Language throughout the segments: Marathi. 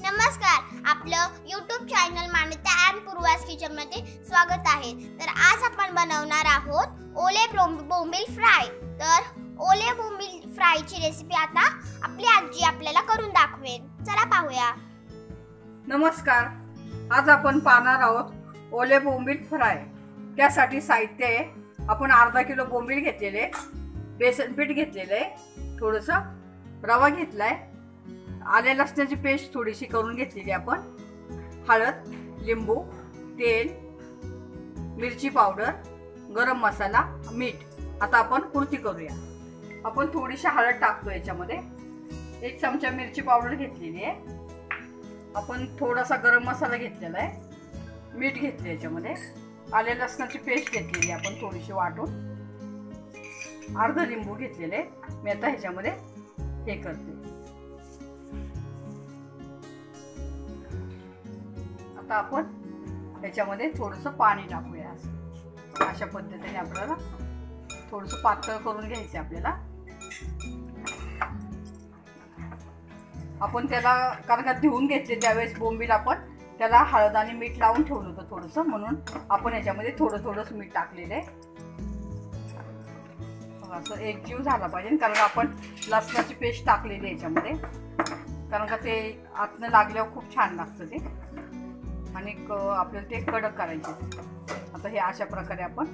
नमस्कार, आपलं YouTube चॅनल मान्यता अँड पूर्वास किचन मध्ये स्वागत आहे। तर आज आपण बनवणार आहोत ओले बोंबील फ्राय। तर ओले बोंबील फ्रायची रेसिपी आता आपली आजी आपल्याला करून दाखवेल। चला पाहूया। नमस्कार, आज आपण पाहणार आहोत ओले बोंबील फ्राय। त्यासाठी साहित्य आहे, आपण अर्धा किलो बोंबील घेतलेले, बेसन पीठ घेतलेले, थोडंसं रवा घेतलाय, आले लसणाची पेस्ट थोडीशी करून घेतलेली आपण, हळद, लिंबू, तेल, मिरची पावडर, गरम मसाला, मीठ। आता आपण कृती करूया। आपण थोडीशी हळद टाकतो याच्यामध्ये, 1 चमचा मिरची पावडर घेतलेली आहे, आपण थोडासा गरम मसाला घेतलेला आहे, मीठ घेतले याच्यामध्ये, आले लसणाची पेस्ट घेतलेली आपण थोडीशी वाटून, अर्धा लिंबू घेतलेले। मी आता ह्याच्यामध्ये हे करते। आता आपण ह्याच्यामध्ये थोडंसं पाणी टाकूया। अशा पद्धतीने आपल्याला थोडंसं पातळ करून घ्यायचं आपल्याला। आपण त्याला कारण का धुवून घेतले त्यावेळेस बोंबील आपण त्याला हळद आणि मीठ लावून ठेवलं होतं थोडंसं, म्हणून आपण याच्यामध्ये थोडंसं मीठ टाकलेलं आहे। असं एकजीव झाला पाहिजे, कारण आपण लसणाची पेस्ट टाकलेली आहे याच्यामध्ये, कारण का ते आतनं लागल्यावर खूप छान लागतं ते, आणि आपल्याला ते कडक करायचे। आता हे अशा प्रकारे आपण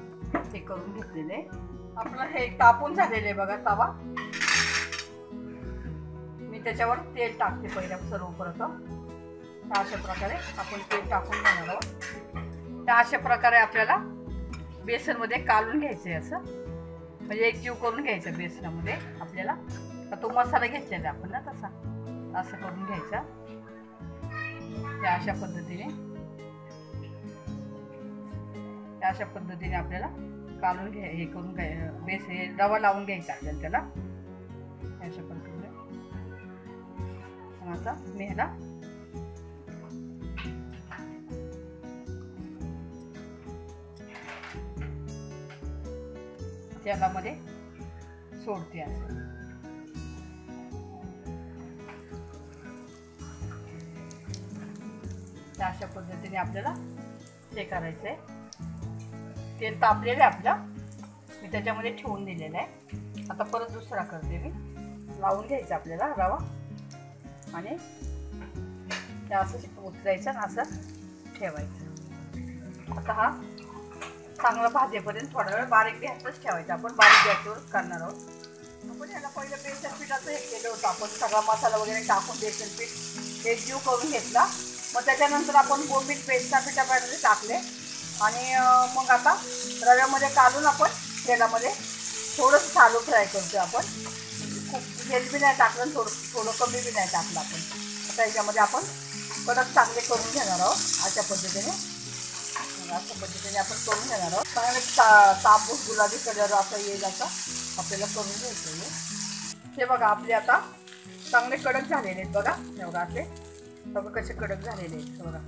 हे करून घेतलेले आहे। आपलं हे तापून झालेले आहे बघा तवा। मी त्याच्यावर तेल टाकते पहिल्या सर्वप्रथम। अशा प्रकारे आपण तेल टाकून घेणार आहोत। त्या अशा प्रकारे आपल्याला बेसनमध्ये कालून घ्यायचं आहे, असं म्हणजे एकजीव करून घ्यायचं बेसनामध्ये आपल्याला। तो मसाला घेतलेला आपण ना तसा असं करून घ्यायचा। त्या अशा पद्धतीने आपल्याला कालून हे करून हे रवा लावून घ्यायचा आपल्याला त्याला अशा पद्धतीने। आता मी ह्याला तेलामध्ये सोडते असं। अशा पद्धतीने आपल्याला हे करायचं आहे। तेल तापलेलं आहे आपलं, मी त्याच्यामध्ये ठेवून दिलेलं आहे। आता परत दुसरा करते मी, लावून घ्यायचं आपल्याला रवा, आणि ते असं उतरायचं आणि असं ठेवायचं। आता हा चांगला भाजेपर्यंत थोडा वेळ बारीक गॅसच ठेवायचा, आपण बारीक गॅसवरच करणार आहोत। आपण याला पहिलं बेसन पिठाचं हे केलं होतं, आपण सगळा मसाला वगैरे टाकून बेसन पीठ एकजीव करून घेतला। मग त्याच्यानंतर आपण बोंबील बेसन पिठामध्ये टाकले, आणि मग आता रव्यामध्ये काढून आपण तेलामध्ये थोडंसं शालो फ्राय करतो आपण। खूप तेल बी नाही टाकलं, थोडं कमी बी नाही टाकलं आपण। आता याच्यामध्ये आपण कडक चांगले करून घेणार आहोत अशा पद्धतीने आपण करून घेणार आहोत। चांगले तांबूस गुलाबी कलर असं येईल असं आपल्याला करून घ्यायचं आहे। हे बघा आपले आता चांगले कडक झालेले आहेत बघा, एवढा असे बघा कसे कडक झालेले आहेत बघा,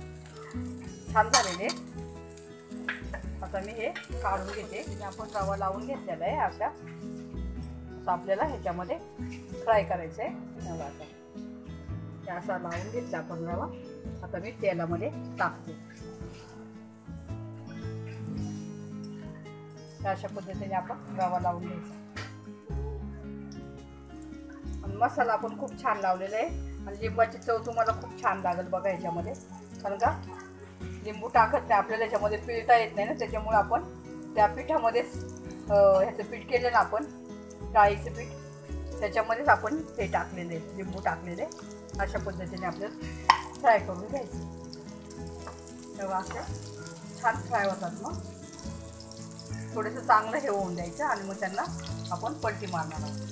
छान झालेले आहेत। आता मी हे काढून घेते। आपण रवा लावून घेतलेला आहे अशा, आपल्याला ह्याच्यामध्ये फ्राय करायचं आहे रवा। आता असा लावून घेतला आपण रवा, आता मी तेलामध्ये टाकते। अशा पद्धतीने आपण रवा लावून घ्यायचा, आणि मसाला आपण खूप छान लावलेला आहे, आणि लिंबाची चव तुम्हाला खूप छान लागेल बघा याच्यामध्ये, कारण का लिंबू टाकत नाही आपल्याला, याच्यामध्ये पिळता येत नाही ना, त्याच्यामुळे आपण त्या पिठामध्येच ह्याचं पीठ केलं ना आपण, डाळीचं पीठ, त्याच्यामध्येच आपण हे टाकलेले लिंबू द्यायचे। अशा पद्धतीने आपल्याला फ्राय करून घ्यायचं। तेव्हा असं छान फ्राय होतात, मग थोडंसं चांगलं हे होऊन द्यायचं, आणि मग त्यांना आपण पलटी मारणार आहोत।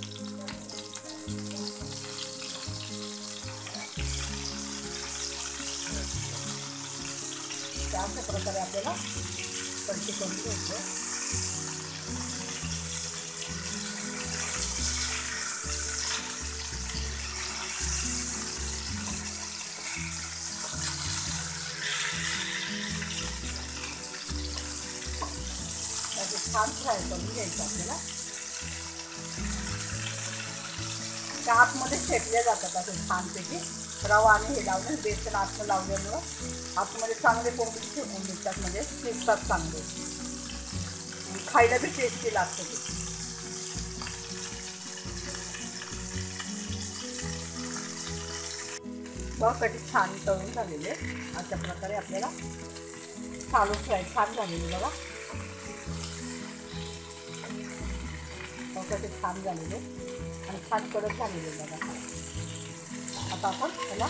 अशा प्रकारे आपल्याला पलटी करून घ्यायचं। छान फ्राय करून घ्यायचं आपल्याला। त्या आतमध्ये शेकले जातात असे छानपैकी। रवा आणि हे लावलं, बेसन आतनं लावल्यामुळं आतमध्ये चांगले बोंबील निघतात, म्हणजे शिजतात चांगले, खायला बी टेस्टी लागतं ते. बघा कधी छान तळून झालेले. अशा प्रकारे आपल्याला शालो फ्राय छान झालेले. बघा कधी छान झालेले आणि छान कडक झालेले. बघा आता आपण ह्याला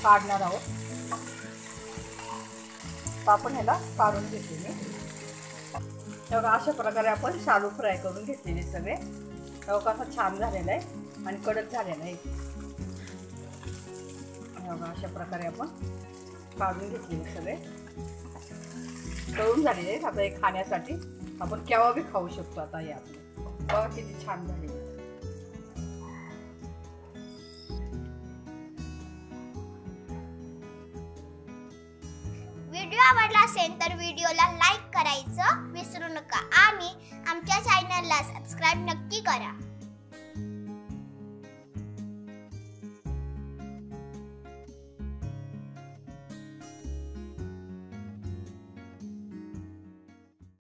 काढणार आहोत. तर आपण ह्याला काढून घेते मी. तेव्हा अशा प्रकारे आपण शालो फ्राय करून घेतलेले सगळे. तेव्हा कसं छान झालेलं आहे आणि कडक झालेलं आहे. बघा अशा प्रकारे आपण काढून घेतलेले सगळे तळून झालेले आहेत. आता हे खाण्यासाठी आपण केव्हा बी खाऊ शकतो. आता हे आपलं बघा किती छान झालेले. व्हिडिओ आवडला असेल तर व्हिडिओला लाईक करायचं विसरू नका आणि आमच्या चॅनलला सबस्क्राईब नक्की करा.